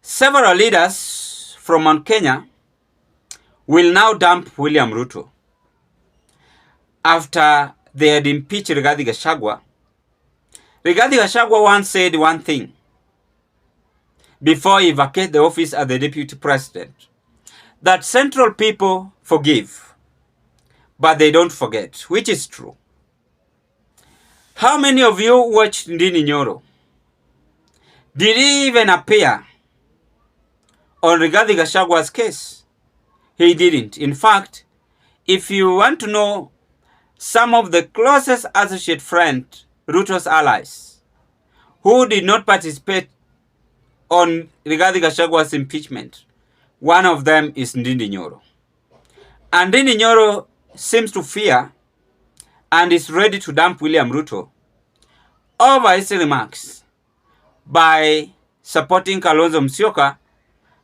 Several leaders from Mount Kenya will now dump William Ruto after they had impeached Rigathi Gachagua. Rigathi Gachagua once said one thing before he vacated the office as the deputy president, that central people forgive, but they don't forget, which is true. How many of you watched ndindi Nyoro? Did he even appear on Rigathi Gachagua's case? He didn't. In fact, if you want to know some of the closest associate friends, Ruto's allies, who did not participate on Rigathi Gachagua's impeachment, one of them is ndindi Nyoro. And ndindi Nyoro seems to fear and is ready to dump William Ruto over his remarks by supporting Kalonzo Musyoka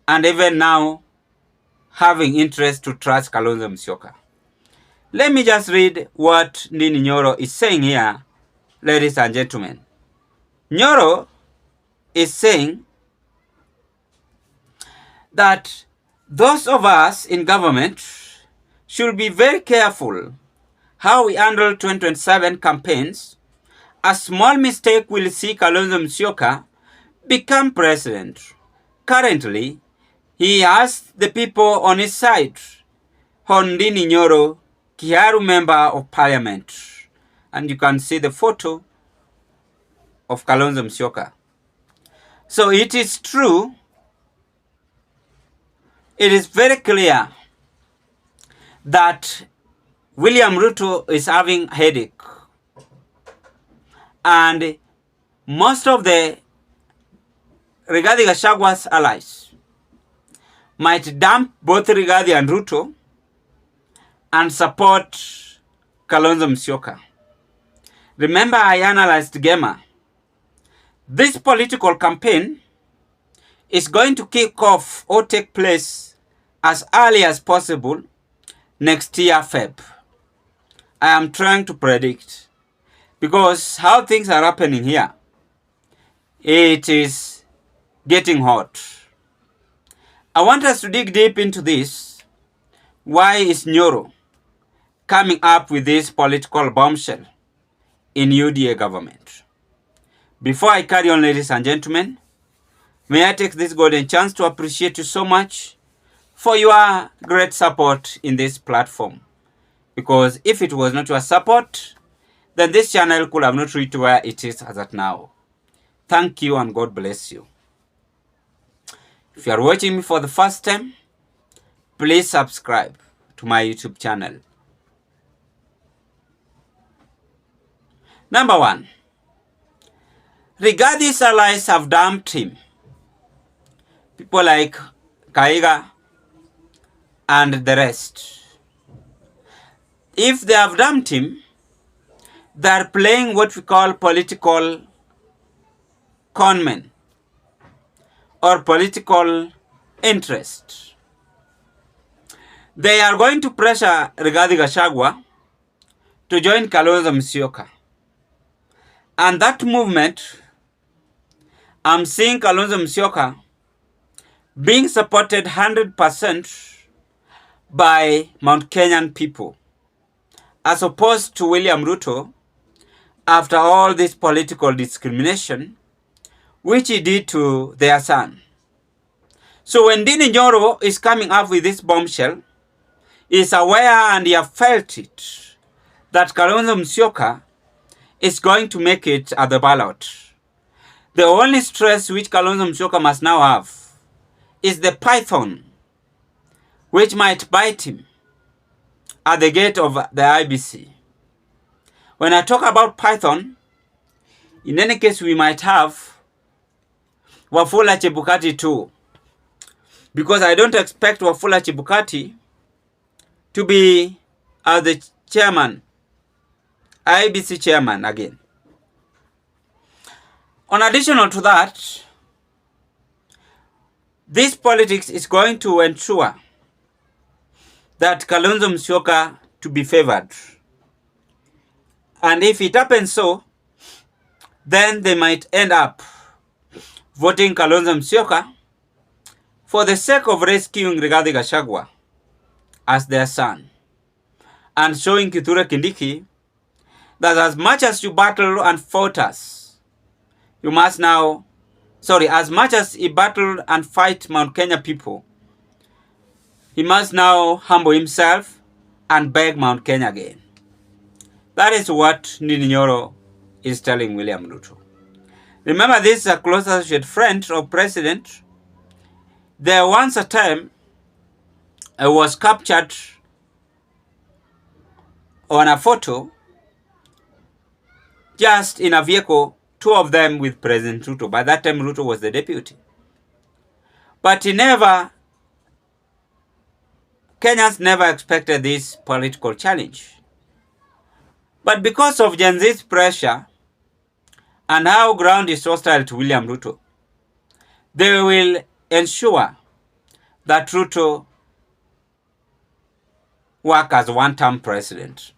and even now having interest to trust Kalonzo Musyoka. Let me just read what ndindi Nyoro is saying here, ladies and gentlemen. Nyoro is saying that those of us in government should be very careful how we handle 2027 campaigns. A small mistake will see Kalonzo Musyoka become president. Currently, he has the people on his side. ndindi Nyoro, Kiharu member of parliament. And you can see the photo of Kalonzo Musyoka. So it is true, it is very clear that William Ruto is having a headache. And most of the Rigathi Gachagua's allies might dump both Rigathi and Ruto and support Kalonzo Musyoka. Remember, I analyzed Gema. This political campaign is going to kick off or take place as early as possible next year, Feb. I am trying to predict, because how things are happening here, it is getting hot. I want us to dig deep into this. Why is Nyoro coming up with this political bombshell in UDA government? Before I carry on, ladies and gentlemen, may I take this golden chance to appreciate you so much for your great support in this platform. Because if it was not your support, then this channel could have not reached where it is as at now. Thank you and God bless you. If you are watching me for the first time, please subscribe to my YouTube channel. Number 1. Rigathi's allies have dumped him. People like Kaiga and the rest. If they have dumped him, they are playing what we call political conmen or political interest. They are going to pressure Rigathi Gachagua to join Kalonzo Musyoka. And that movement, I'm seeing Kalonzo Musyoka being supported 100% by Mount Kenyan people, as opposed to William Ruto, after all this political discrimination which he did to their son. So when ndindi Nyoro is coming up with this bombshell, he is aware and he has felt it, that Kalonzo Musyoka is going to make it at the ballot. The only stress which Kalonzo Musyoka must now have is the python, which might bite him at the gate of the IBC. When I talk about python, in any case, we might have Wafula Chebukati too, because I don't expect Wafula Chebukati to be the chairman, IBC chairman again. On additional to that, this politics is going to ensure that Kalonzo Musyoka to be favored. And if it happens so, then they might end up voting Kalonzo Musyoka for the sake of rescuing Rigathi Gachagua as their son and showing Kithure Kindiki that as much as you battled and fought us, you must now, as much as he battled and fight Mount Kenya people, he must now humble himself and beg Mount Kenya again. That is what ndindi Nyoro is telling William Ruto. Remember, this is a close associate friend of President. There once a time was captured on a photo, just in a vehicle, two of them with President Ruto. By that time, Ruto was the deputy. But Kenyans never expected this political challenge. But because of Gen Z's pressure and how ground is hostile to William Ruto, they will ensure that Ruto work as one-term president.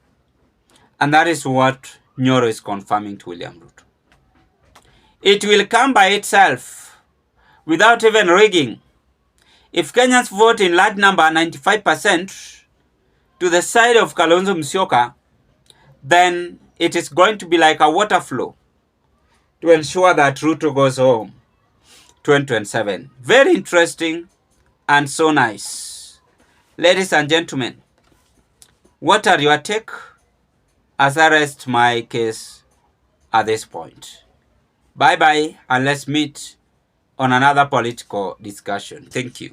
And that is what Nyoro is confirming to William Ruto. It will come by itself, without even rigging. If Kenyans vote in large number, 95%, to the side of Kalonzo Musyoka, then it is going to be like a water flow to ensure that Ruto goes home 2027. Very interesting and so nice. Ladies and gentlemen, what are your take as I rest my case at this point? Bye-bye, and let's meet on another political discussion. Thank you.